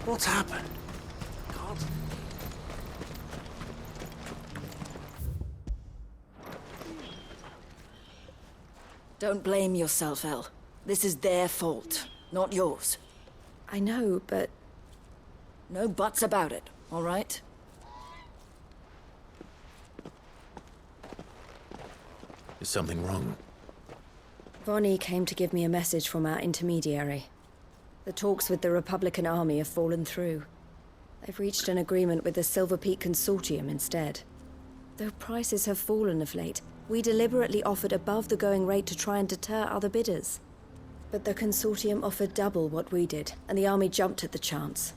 What's happened? God. Don't blame yourself, El. This is their fault, not yours. I know, but... No buts about it, all right? Is something wrong? Vonnie came to give me a message from our intermediary. The talks with the Republican Army have fallen through. They've reached an agreement with the Silver Peak Consortium instead. Though prices have fallen of late, we deliberately offered above the going rate to try and deter other bidders. But the Consortium offered double what we did, and the Army jumped at the chance.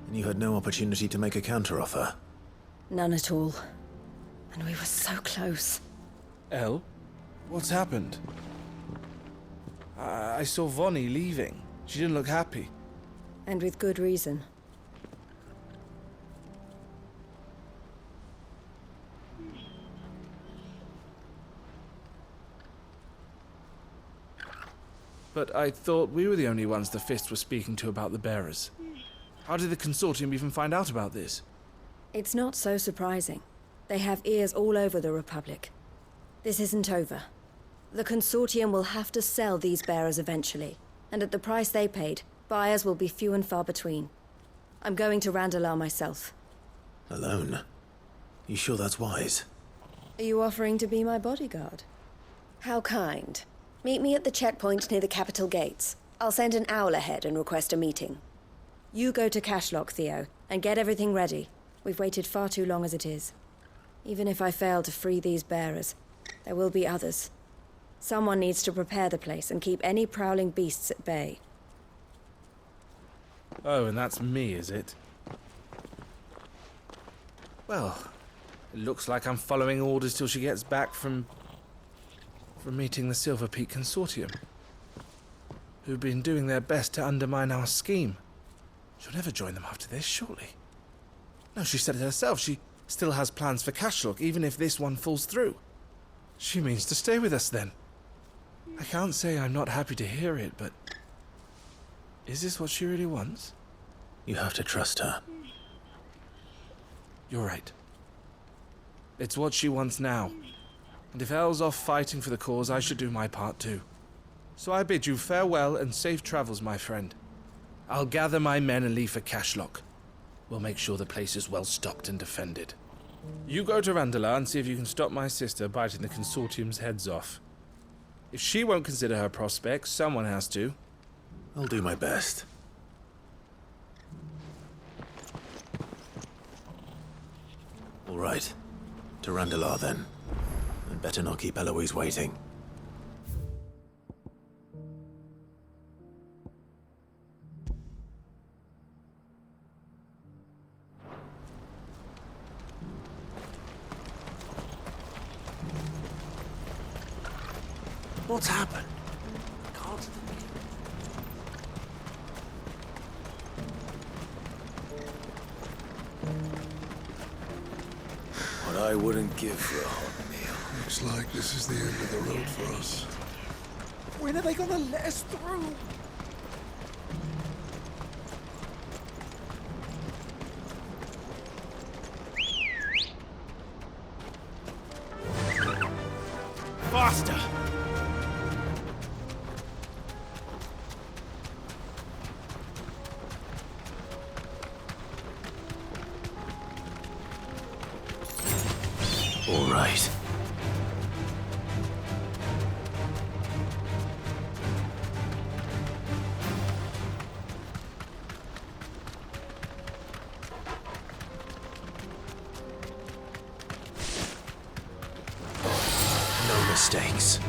And you had no opportunity to make a counteroffer? None at all. And we were so close. El? What's happened? I saw Vonnie leaving. She didn't look happy. And with good reason. But I thought we were the only ones the Fist were speaking to about the bearers. How did the Consortium even find out about this? It's not so surprising. They have ears all over the Republic. This isn't over. The Consortium will have to sell these bearers eventually, and at the price they paid, buyers will be few and far between. I'm going to Randalar myself. Alone? You sure that's wise? Are you offering to be my bodyguard? How kind. Meet me at the checkpoint near the capital gates. I'll send an owl ahead and request a meeting. You go to Cashlock, Theo, and get everything ready. We've waited far too long as it is. Even if I fail to free these bearers, there will be others. Someone needs to prepare the place and keep any prowling beasts at bay. Oh, and that's me, is it? Well, it looks like I'm following orders till she gets back from meeting the Silver Peak Consortium, who've been doing their best to undermine our scheme. She'll never join them after this, surely. No, she said it herself. She still has plans for Cashlock, even if this one falls through. She means to stay with us, then. I can't say I'm not happy to hear it, but... is this what she really wants? You have to trust her. You're right. It's what she wants now. And if Elle's off fighting for the cause, I should do my part too. So I bid you farewell and safe travels, my friend. I'll gather my men and leave for Cashlock. We'll make sure the place is well stocked and defended. You go to Randalar and see if you can stop my sister biting the Consortium's heads off. If she won't consider her prospects, someone has to. I'll do my best. All right. To Randalar, then. And better not keep Eloise waiting. What's happened? God. What I wouldn't give for a hot meal. Looks like this is the end of the road for us. When are they gonna let us through? Faster! All right. No mistakes.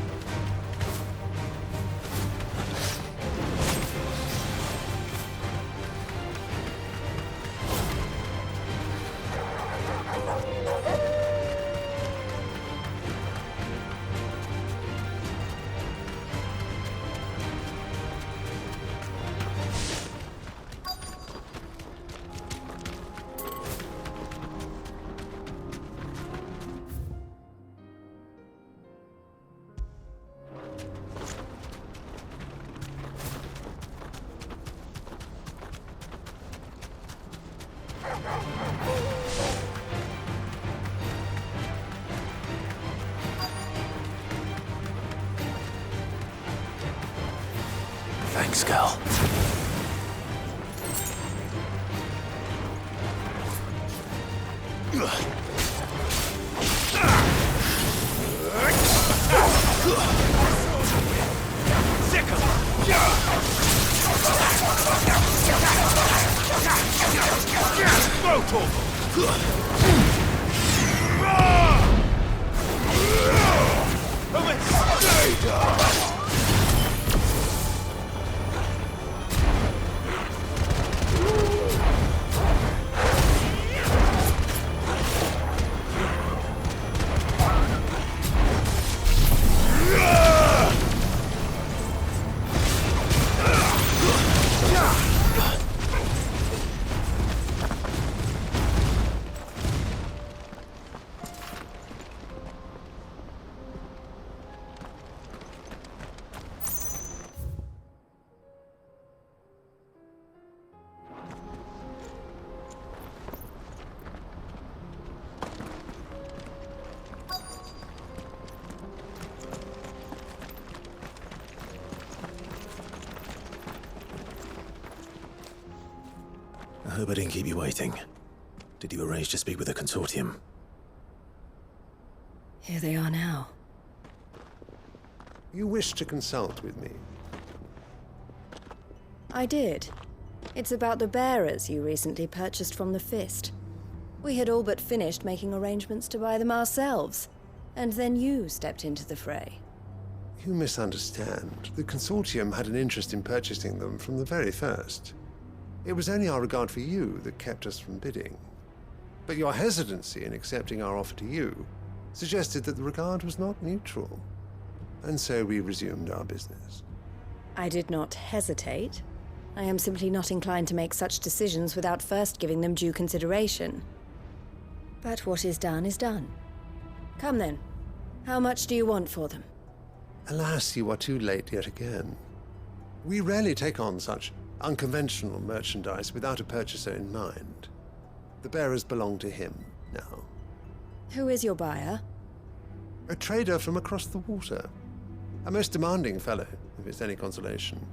Thanks, Gal. I hope I didn't keep you waiting. Did you arrange to speak with the consortium? Here they are now. You wish to consult with me? I did. It's about the bearers you recently purchased from the Fist. We had all but finished making arrangements to buy them ourselves, and then you stepped into the fray. You misunderstand. The consortium had an interest in purchasing them from the very first. It was only our regard for you that kept us from bidding. But your hesitancy in accepting our offer to you suggested that the regard was not mutual. And so we resumed our business. I did not hesitate. I am simply not inclined to make such decisions without first giving them due consideration. But what is done is done. Come then. How much do you want for them? Alas, you are too late yet again. We rarely take on such unconventional merchandise without a purchaser in mind. The bearers belong to him now. Who is your buyer? A trader from across the water. A most demanding fellow, if it's any consolation.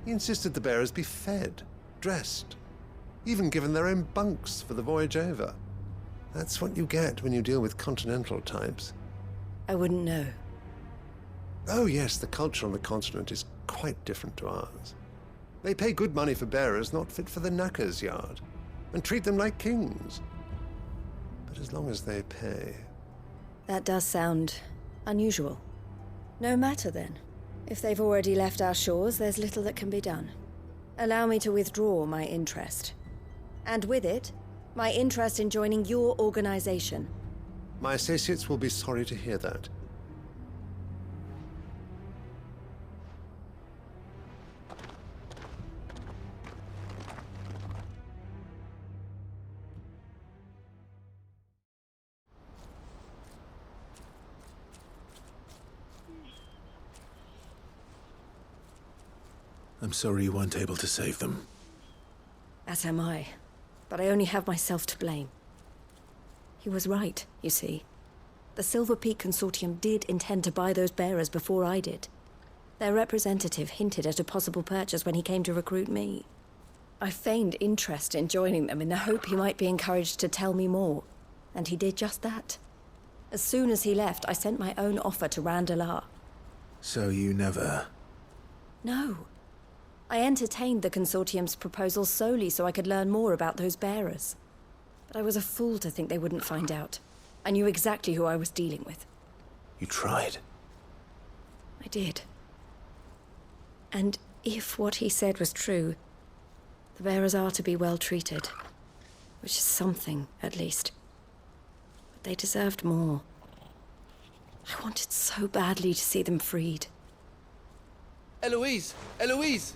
He insisted the bearers be fed, dressed, even given their own bunks for the voyage over. That's what you get when you deal with continental types. I wouldn't know. Oh yes, the culture on the continent is quite different to ours. They pay good money for bearers not fit for the knacker's yard, and treat them like kings. But as long as they pay... That does sound unusual. No matter then. If they've already left our shores, there's little that can be done. Allow me to withdraw my interest. And with it, my interest in joining your organization. My associates will be sorry to hear that. I'm sorry you weren't able to save them. As am I. But I only have myself to blame. He was right, you see. The Silver Peak Consortium did intend to buy those bearers before I did. Their representative hinted at a possible purchase when he came to recruit me. I feigned interest in joining them in the hope he might be encouraged to tell me more, and he did just that. As soon as he left, I sent my own offer to Randalar. So you never... No. I entertained the Consortium's proposal solely so I could learn more about those bearers. But I was a fool to think they wouldn't find out. I knew exactly who I was dealing with. You tried. I did. And if what he said was true, the bearers are to be well treated. Which is something, at least. But they deserved more. I wanted so badly to see them freed. Eloise! Eloise!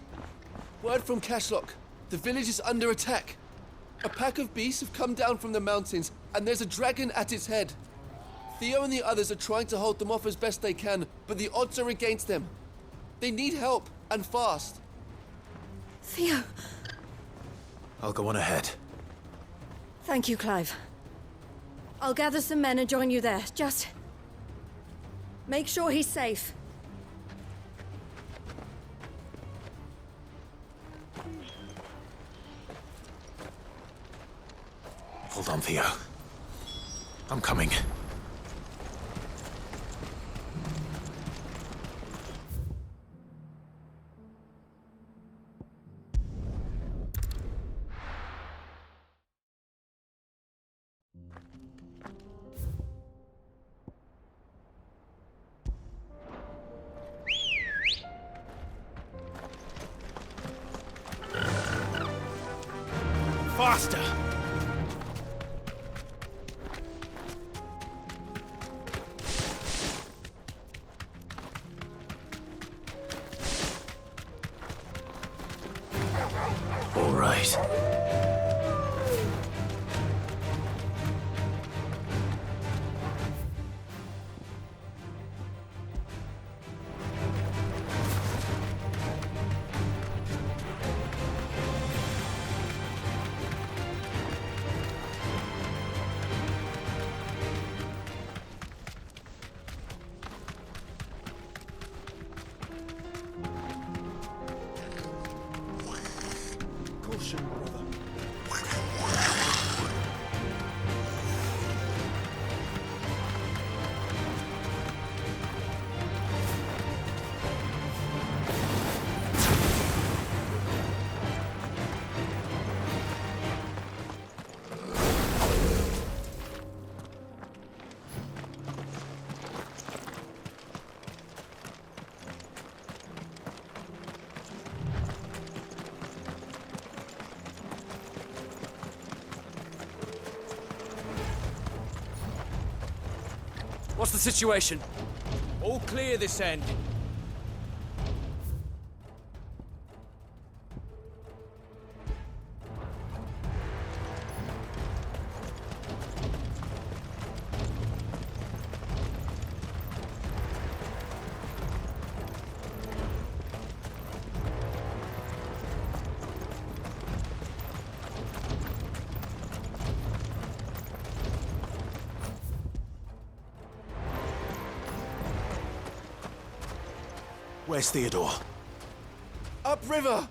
Word from Cashlock. The village is under attack. A pack of beasts have come down from the mountains, and there's a dragon at its head. Theo and the others are trying to hold them off as best they can, but the odds are against them. They need help, and fast. Theo! I'll go on ahead. Thank you, Clive. I'll gather some men and join you there. Just... make sure he's safe. Hold on, Theo. I'm coming. Faster! All right. Caution, brother. What's the situation? All clear this end. Where's Theodore? Upriver!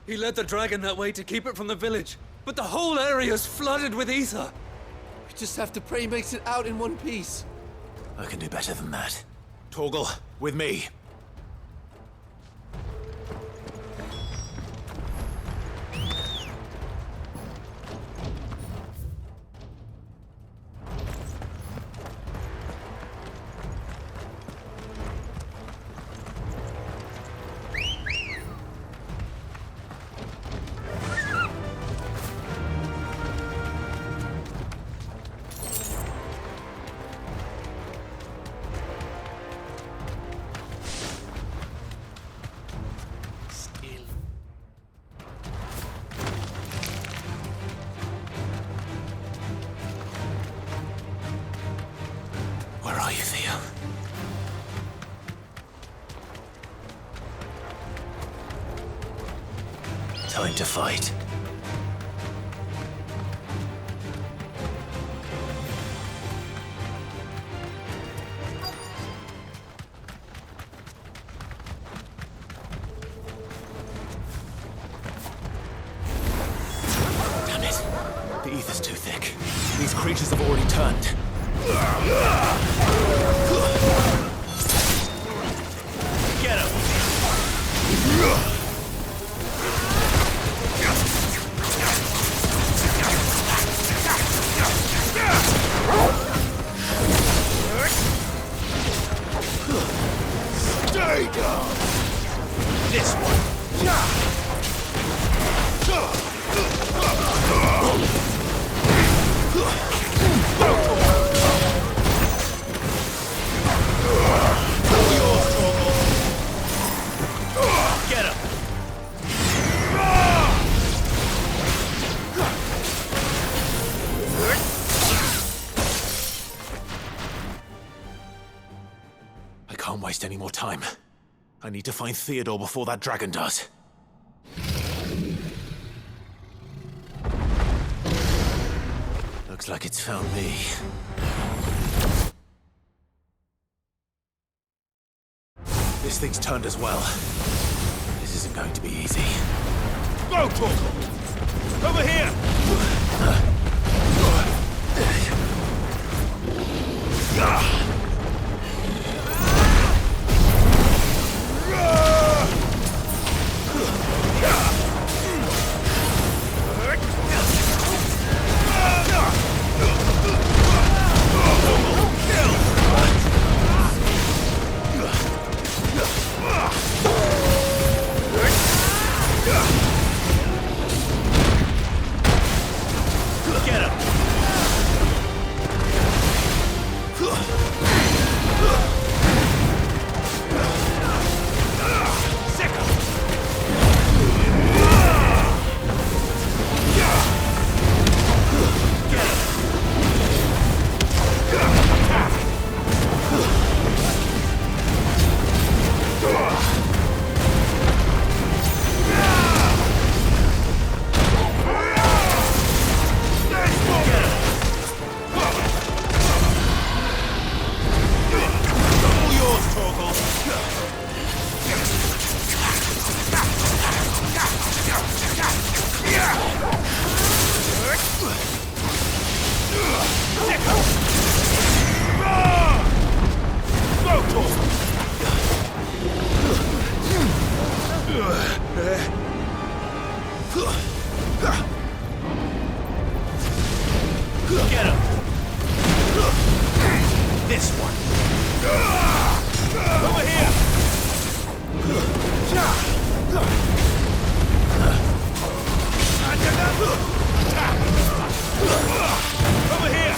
He led the dragon that way to keep it from the village, but the whole area's flooded with ether. We just have to pray he makes it out in one piece. I can do better than that. Torgal, with me. Where are you, Theo? Time to fight. Damn it. The ether's too thick. These creatures have already turned. Get him! Stay down! This one! Get him! I can't waste any more time. I need to find Theodore before that dragon does. Looks like it's found me. This thing's turned as well. This isn't going to be easy. Go, Torgal! Over here! Get him! This one! Over here! Over here!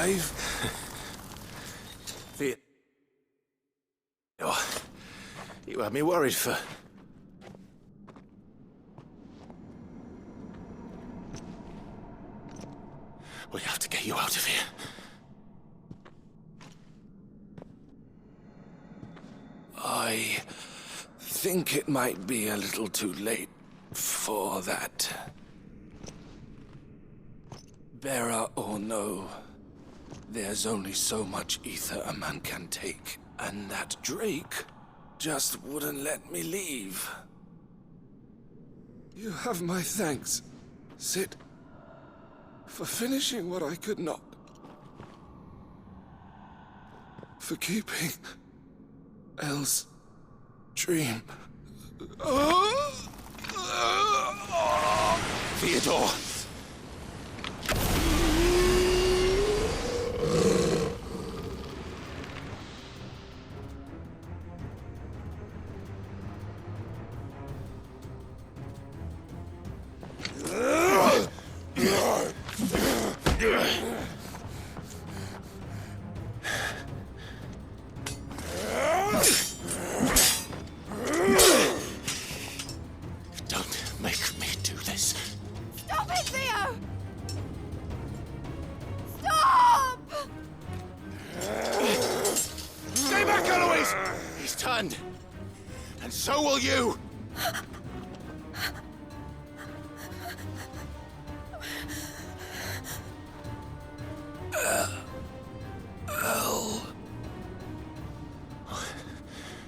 Clive? Oh, you had me worried for... We have to get you out of here. I think it might be a little too late for that. Bearer or no, there's only so much ether a man can take, and that Drake just wouldn't let me leave. You have my thanks, Sid, for finishing what I could not. For keeping Elle's dream. Theodore! Don't make me do this. Stop it, Theo! Stop! Stay back, Eloise! He's turned. And so will you!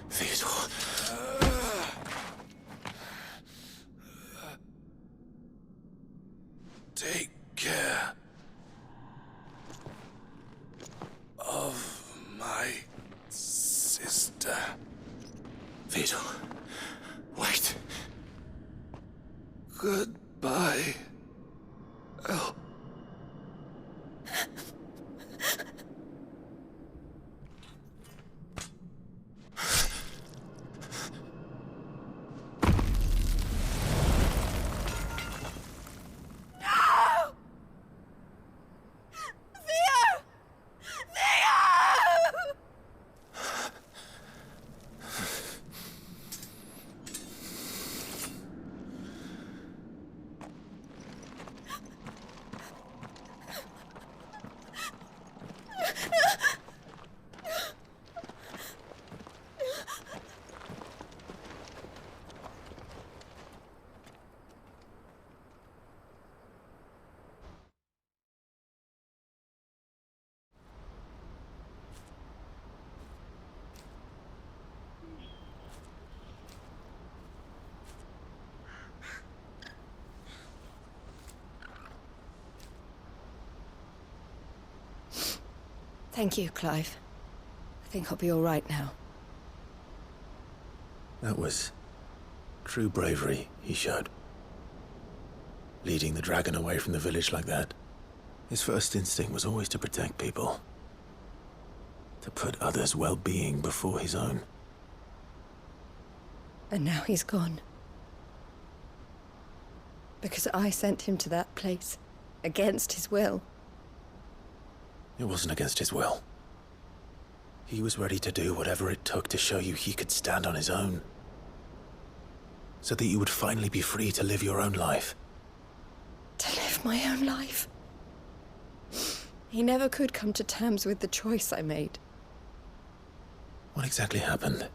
Theodore. Take care of my sister. Theodore. Wait. Goodbye, Elle. Thank you, Clive. I think I'll be all right now. That was true bravery he showed. Leading the dragon away from the village like that. His first instinct was always to protect people. To put others' well-being before his own. And now he's gone. Because I sent him to that place, against his will. It wasn't against his will. He was ready to do whatever it took to show you he could stand on his own. So that you would finally be free to live your own life. To live my own life. He never could come to terms with the choice I made. What exactly happened?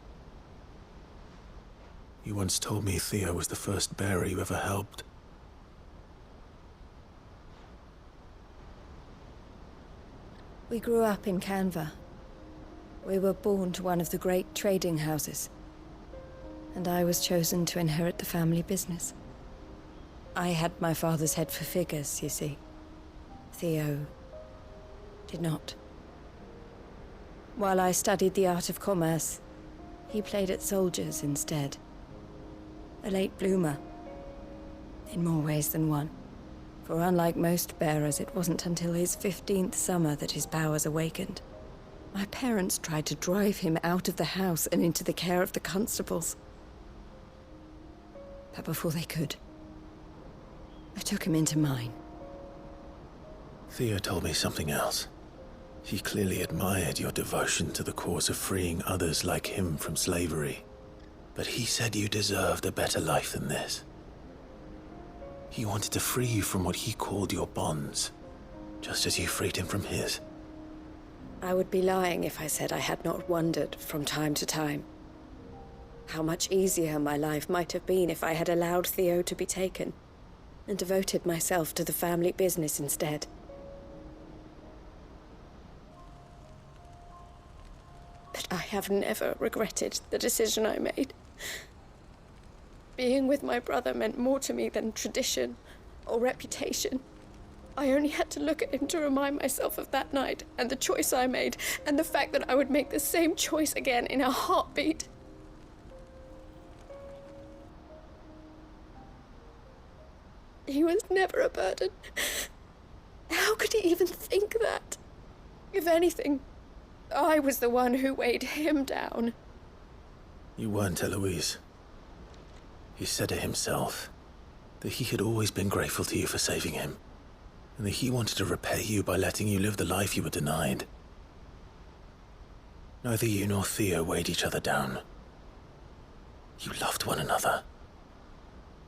You once told me Theo was the first bearer you ever helped. We grew up in Canva. We were born to one of the great trading houses. And I was chosen to inherit the family business. I had my father's head for figures, you see. Theo did not. While I studied the art of commerce, he played at soldiers instead. A late bloomer, in more ways than one. For unlike most bearers, it wasn't until his 15th summer that his powers awakened. My parents tried to drive him out of the house and into the care of the constables. But before they could, I took him into mine. Theo told me something else. He clearly admired your devotion to the cause of freeing others like him from slavery. But he said you deserved a better life than this. He wanted to free you from what he called your bonds, just as you freed him from his. I would be lying if I said I had not wondered from time to time how much easier my life might have been if I had allowed Theo to be taken and devoted myself to the family business instead. But I have never regretted the decision I made. Being with my brother meant more to me than tradition or reputation. I only had to look at him to remind myself of that night and the choice I made, and the fact that I would make the same choice again in a heartbeat. He was never a burden. How could he even think that? If anything, I was the one who weighed him down. You weren't, Eloise. He said it himself, that he had always been grateful to you for saving him, and that he wanted to repay you by letting you live the life you were denied. Neither you nor Theo weighed each other down. You loved one another.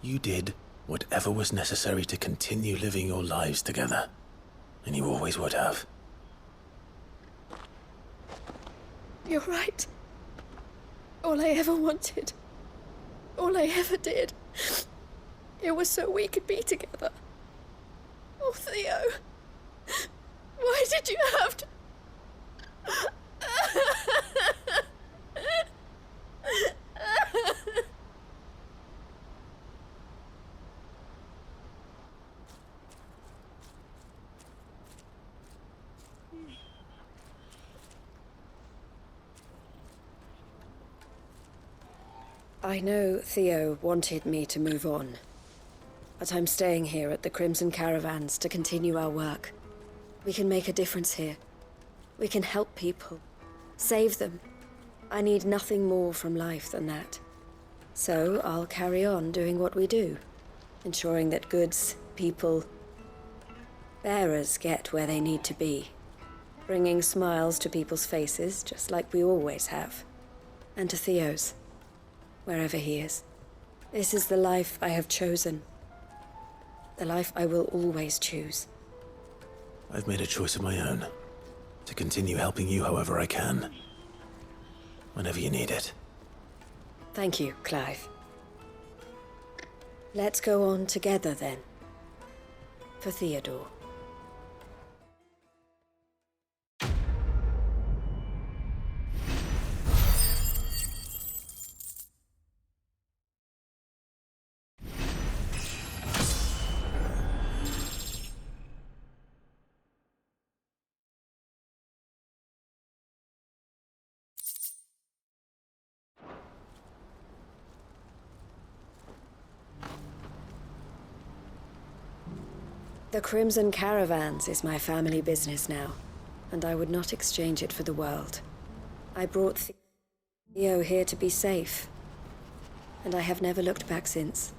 You did whatever was necessary to continue living your lives together, and you always would have. You're right. All I ever wanted, all I ever did, it was so we could be together. Oh, Theo, why did you have to... I know Theo wanted me to move on, but I'm staying here at the Crimson Caravans to continue our work. We can make a difference here. We can help people, save them. I need nothing more from life than that. So I'll carry on doing what we do, ensuring that goods, people, bearers get where they need to be, bringing smiles to people's faces just like we always have, and to Theo's, wherever he is. This is the life I have chosen. The life I will always choose. I've made a choice of my own, to continue helping you however I can, whenever you need it. Thank you, Clive. Let's go on together then. For Theodore. The Crimson Caravans is my family business now, and I would not exchange it for the world. I brought Theo here to be safe, and I have never looked back since.